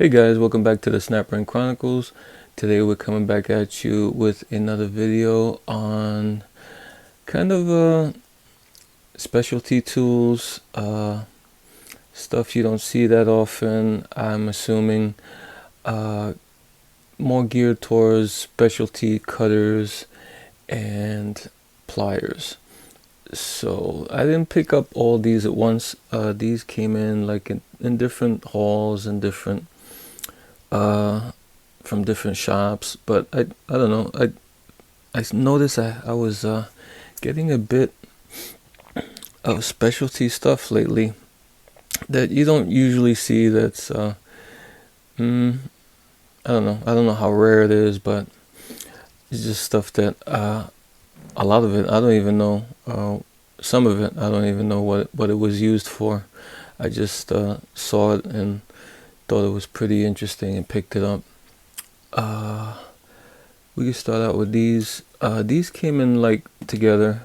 Hey guys, welcome back to the Snapbrain Chronicles. Today we're coming back at you with another video on kind of specialty tools, stuff you don't see that often. I'm assuming more geared towards specialty cutters and pliers. So I didn't pick up all these at once. These came in like in different hauls and different from different shops, but I don't know. I noticed I was getting a bit of specialty stuff lately that you don't usually see. That's I don't know. I don't know how rare it is, but it's just stuff that a lot of it I don't even know. Some of it I don't even know what it was used for. I just saw it and thought it was pretty interesting and picked it up. We can start out with these. These came in like together,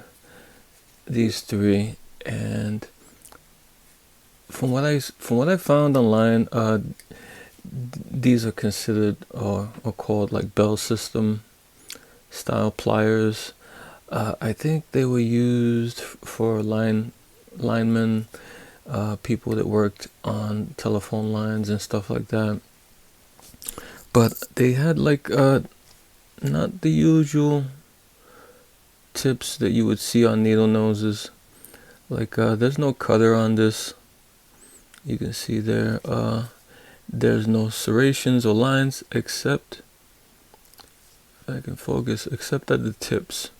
these three, and from what I found online, these are considered or called like bell system style pliers. I think they were used for linemen, people that worked on telephone lines and stuff like that. But they had like not the usual tips that you would see on needle noses. Like there's no cutter on this. You can see there. There's no serrations or lines except, if I can focus, except at the tips.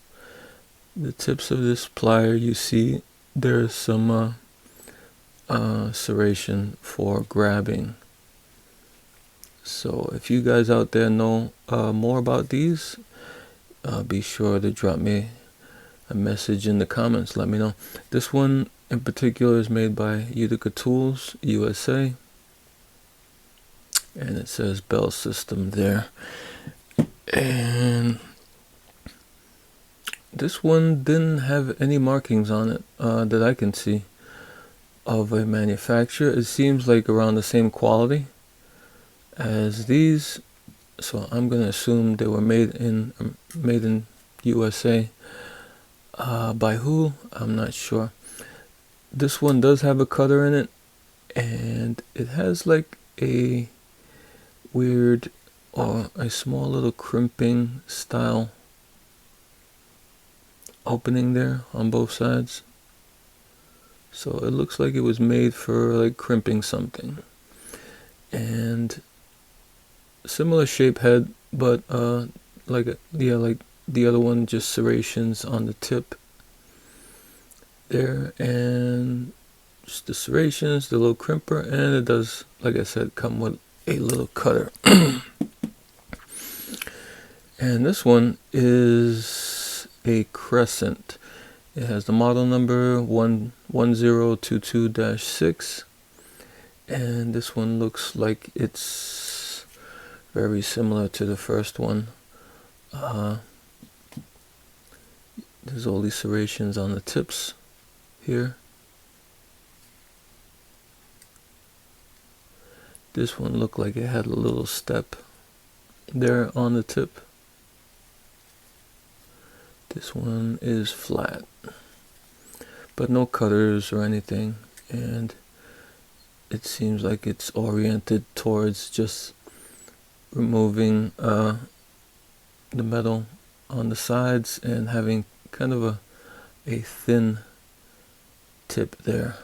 The tips of this plier, you see there's some serration for grabbing. So if you guys out there know more about these, be sure to drop me a message in the comments. Let me know. This one in particular is made by Utica Tools USA, and it says Bell System there. And this one didn't have any markings on it that I can see of a manufacturer. It seems like around the same quality as these, so I'm gonna assume they were made in USA. By who? I'm not sure. This one does have a cutter in it, and it has like a weird or a small little crimping style opening there on both sides. So it looks like it was made for like crimping something. And similar shape head, but like the other one, just serrations on the tip there, and just the serrations, the little crimper, and it does, like I said, come with a little cutter. And this one is a crescent. It has the model number 11022-6, and this one looks like it's very similar to the first one. There's all these serrations on the tips here. This one looked like it had a little step there on the tip. This one is flat, but no cutters or anything, and it seems like it's oriented towards just removing the metal on the sides and having kind of a thin tip there.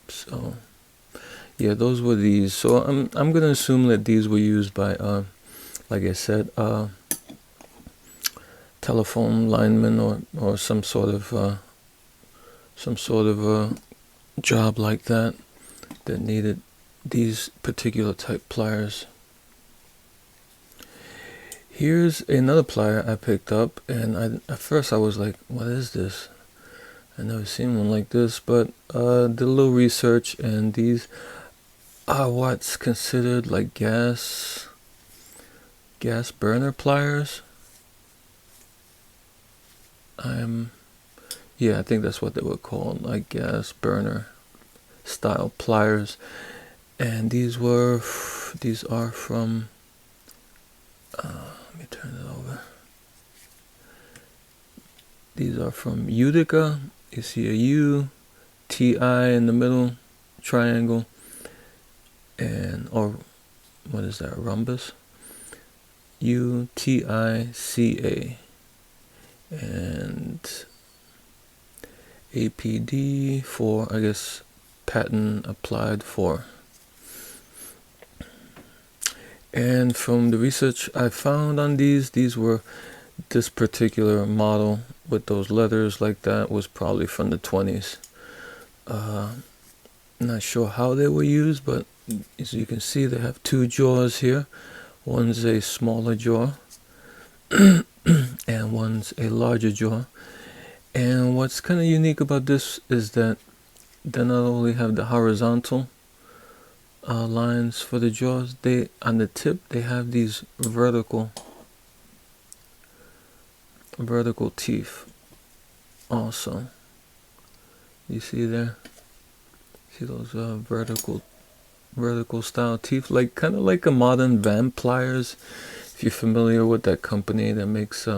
So yeah, those were these. So I'm gonna assume that these were used by like I said, telephone linemen or some sort of job like that needed these particular type pliers. Here's another plier I picked up, and at first I was like, what is this? I never seen one like this, but did a little research, and these are what's considered like gas burner pliers. Yeah, I think that's what they were called, like gas burner style pliers. And these are from, let me turn it over. These are from Utica. You see a U, T-I in the middle, triangle, and, or what is that, rhombus? U-T-I-C-A. And APD for, I guess, patent applied for. And from the research I found on these were, this particular model with those letters like that was probably from the 20s. Not sure how they were used, but as you can see, they have two jaws here. One's a smaller jaw and one's a larger jaw. And what's kind of unique about this is that they not only have the horizontal lines for the jaws, they, on the tip, they have these vertical teeth also. You see there? See those vertical style teeth, like kind of like a modern Pliers. If you're familiar with that company that makes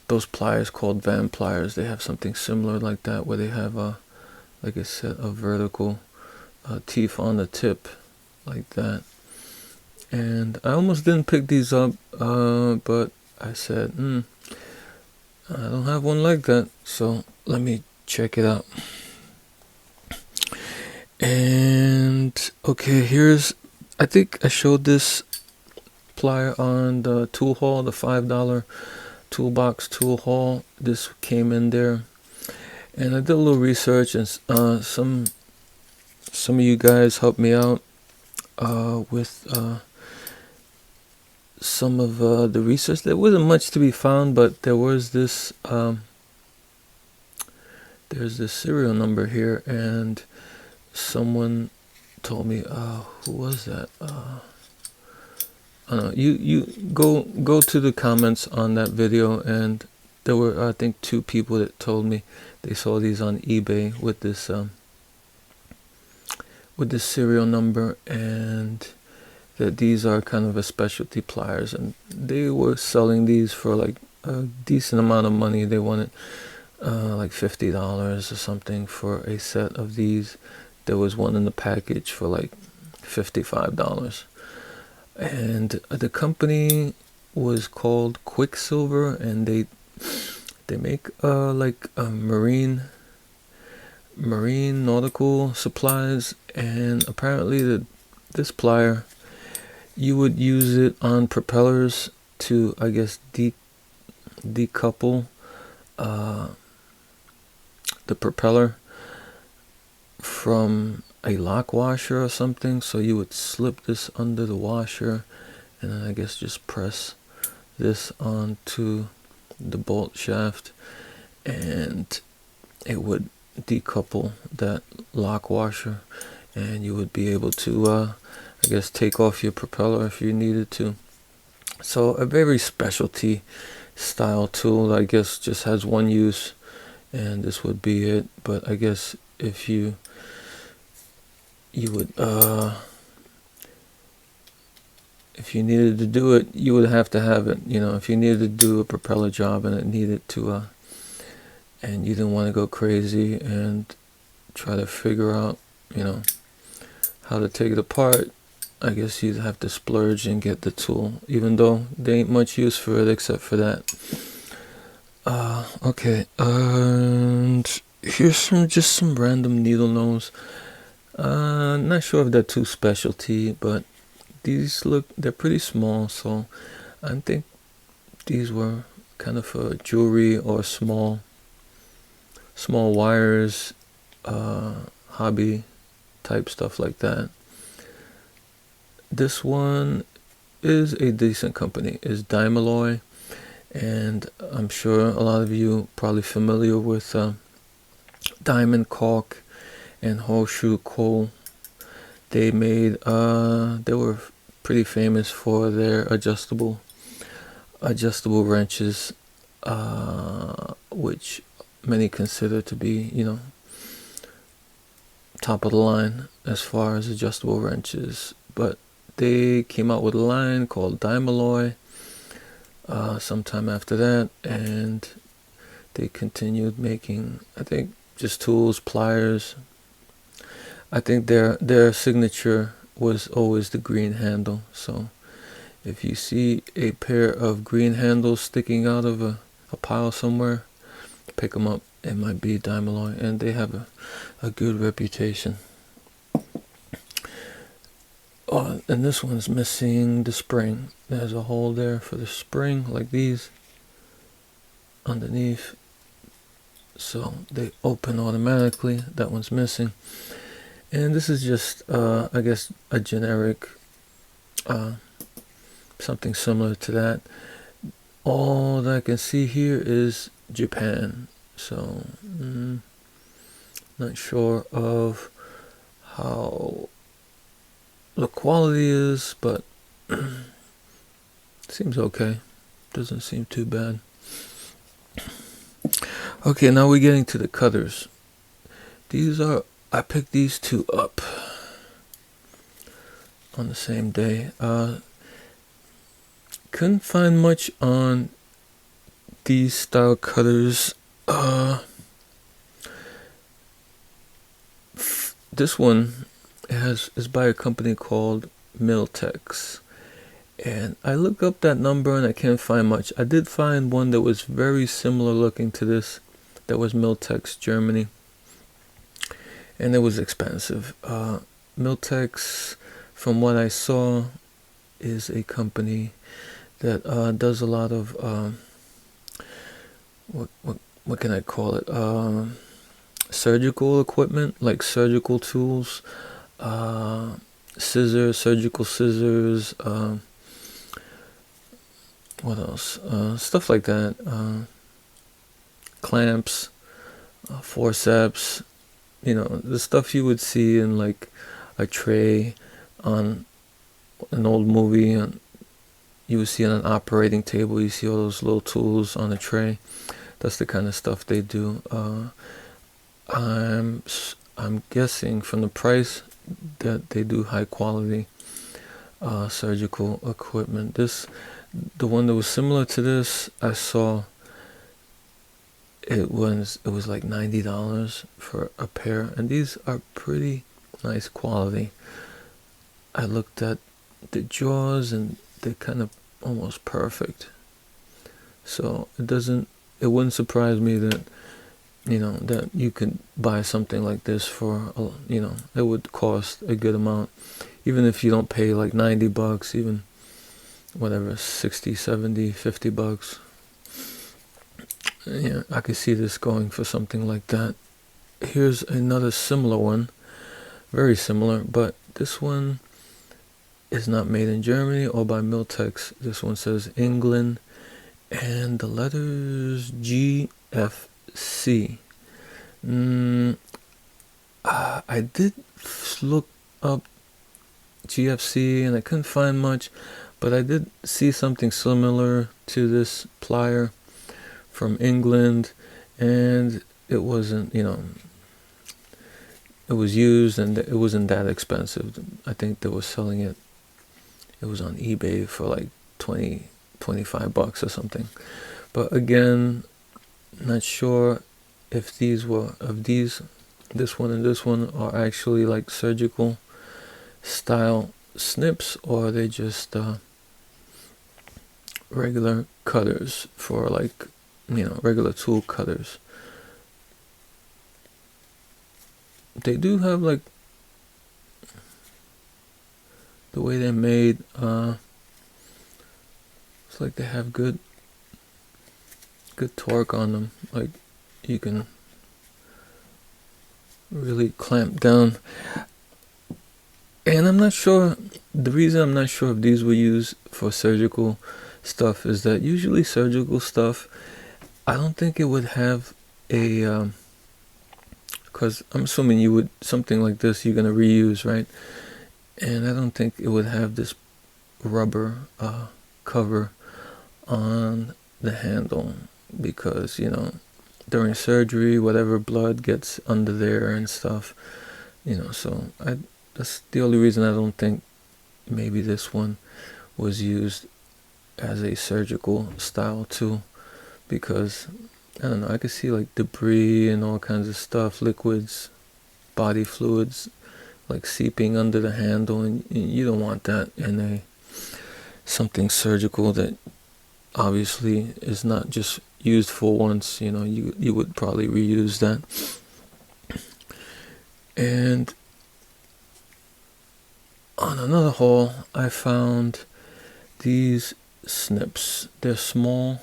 those pliers called Pliers, they have something similar like that, where they have like a set of vertical teeth on the tip like that. And I almost didn't pick these up, but I said, I don't have one like that, so let me check it out. And okay, here's, I think I showed this plier on the tool haul, the $5 toolbox tool haul. This came in there, and I did a little research, and some of you guys helped me out with some of the research. There wasn't much to be found, but there was this there's this serial number here, and someone told me, who was that? I don't know. You go to the comments on that video, and there were, I think, 2 people that told me they saw these on eBay with this serial number, and that these are kind of a specialty pliers, and they were selling these for like a decent amount of money. They wanted like $50 or something for a set of these. There was one in the package for like $55, and the company was called Quicksilver, and they make like marine nautical supplies. And apparently this plier, you would use it on propellers to, I guess, decouple the propeller from a lock washer or something. So you would slip this under the washer, and then I guess just press this onto the bolt shaft, and it would decouple that lock washer, and you would be able to I guess take off your propeller if you needed to. So a very specialty style tool, I guess, just has one use, and this would be it. But I guess if you would if you needed to do it, you would have to have it. You know, if you needed to do a propeller job and it needed to and you didn't want to go crazy and try to figure out, you know, how to take it apart, I guess you'd have to splurge and get the tool, even though there ain't much use for it except for that. Okay, and here's some random needle nose. Not sure if they're too specialty, but these they're pretty small, so I think these were kind of for jewelry or small wires, hobby type stuff like that. This one is a decent company, is Dymalloy, and I'm sure a lot of you probably familiar with diamond caulk and horseshoe coal. They were pretty famous for their adjustable wrenches, which many consider to be, you know, top of the line as far as adjustable wrenches, but they came out with a line called Dimaloy sometime after that, and they continued making, I think, just tools, pliers. I think their signature was always the green handle. So if you see a pair of green handles sticking out of a pile somewhere, pick them up. It might be Dimaloy, and they have a good reputation. Oh, and this one's missing the spring. There's a hole there for the spring, like these, underneath. So they open automatically. That one's missing. And this is just, I guess, a generic, something similar to that. All that I can see here is Japan. So, not sure of how the quality is, but seems okay. Doesn't seem too bad. Okay, now we're getting to the cutters. I picked these two up on the same day. Couldn't find much on these style cutters. This one is by a company called Miltex, and I looked up that number and I can't find much. I did find one that was very similar looking to this, that was Miltex Germany, and it was expensive. Miltex, from what I saw, is a company that does a lot of what can I call it? Surgical equipment, like surgical tools, surgical scissors, what else? Stuff like that. Clamps, forceps, the stuff you would see in like a tray on an old movie. You would see on an operating table, you see all those little tools on a tray. That's the kind of stuff they do. I'm guessing from the price that they do high quality surgical equipment. The one that was similar to this, I saw it was like $90 for a pair, and these are pretty nice quality. I looked at the jaws and they're kind of almost perfect. So it wouldn't surprise me that that you could buy something like this for it would cost a good amount, even if you don't pay like $90, even whatever, 60, 70, $50. Yeah, I could see this going for something like that. Here's another similar one, very similar, but this one is not made in Germany or by Miltex. This one says England, and the letters GFC. I did look up GFC and I couldn't find much, but I did see something similar to this plier from England, and it wasn't, it was used and it wasn't that expensive. I think they were selling it was on eBay for like $25 or something. But again, not sure if this one and this one are actually like surgical style snips, or are they just regular cutters for like regular tool cutters. They do have like the way they're made, it's like they have good torque on them, like you can really clamp down. And I'm not sure, the reason I'm not sure if these were used for surgical stuff is that usually surgical stuff, I don't think it would have a because I'm assuming something like this you're gonna reuse, right? And I don't think it would have this rubber cover on the handle, because during surgery, whatever blood gets under there and stuff, So that's the only reason I don't think maybe this one was used as a surgical style tool, because I don't know, I could see like debris and all kinds of stuff, liquids, body fluids, like seeping under the handle, and you don't want that in something surgical that obviously is not just used for once. You would probably reuse that. And on another haul, I found these snips. They're small,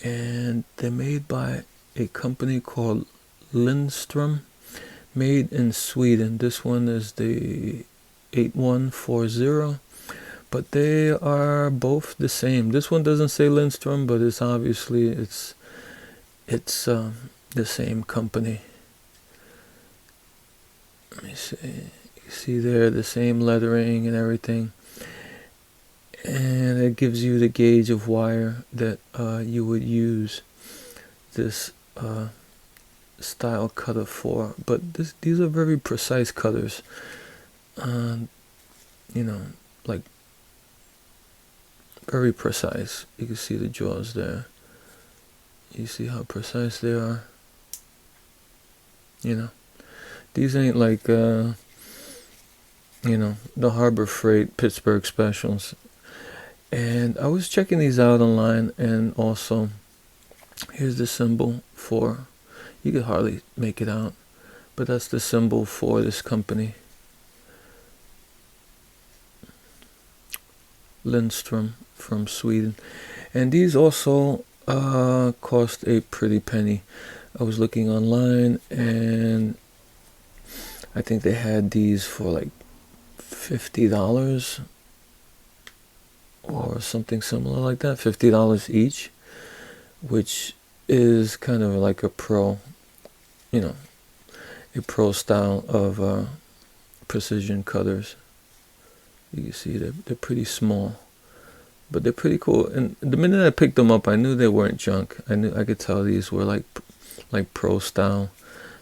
and they're made by a company called Lindstrom, made in Sweden. This one is the 8140, but they are both the same. This one doesn't say Lindstrom, but it's obviously it's the same company. Let me see. You see there the same lettering and everything, and it gives you the gauge of wire that you would use this style cutter for. But these are very precise cutters. Like very precise. You can see the jaws there. You see how precise they are. These ain't like the Harbor Freight Pittsburgh specials. And I was checking these out online, and also here's the symbol for, you could hardly make it out, but that's the symbol for this company, Lindstrom, from Sweden. And these also cost a pretty penny. I was looking online, and I think they had these for like $50 or something similar like that, $50 each, which is kind of like a pro style of precision cutters. You can see they're pretty small, but they're pretty cool. And the minute I picked them up, I knew they weren't junk. I could tell these were like pro style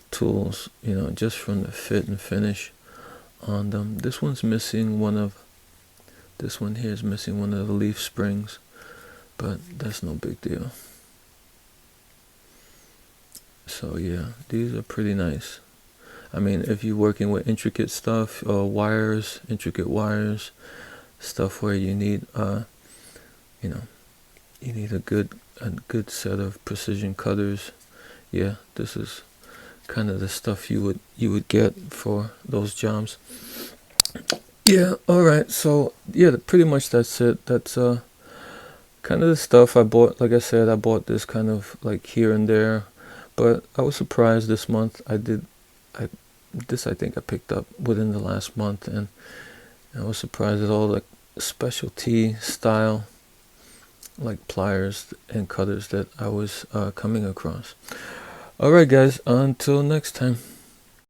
tools, just from the fit and finish on them. This one here is missing one of the leaf springs, but that's no big deal. So yeah, these are pretty nice. I mean, if you're working with intricate stuff, intricate wires, stuff where you need you need a good set of precision cutters, yeah, this is kind of the stuff you would get for those jobs. Yeah, alright, so yeah, pretty much that's it. That's kind of the stuff I bought. Like I said, I bought this kind of like here and there, but I was surprised this month. I think I picked up within the last month, and I was surprised at all the specialty style like pliers and cutters that I was coming across. Alright guys, until next time.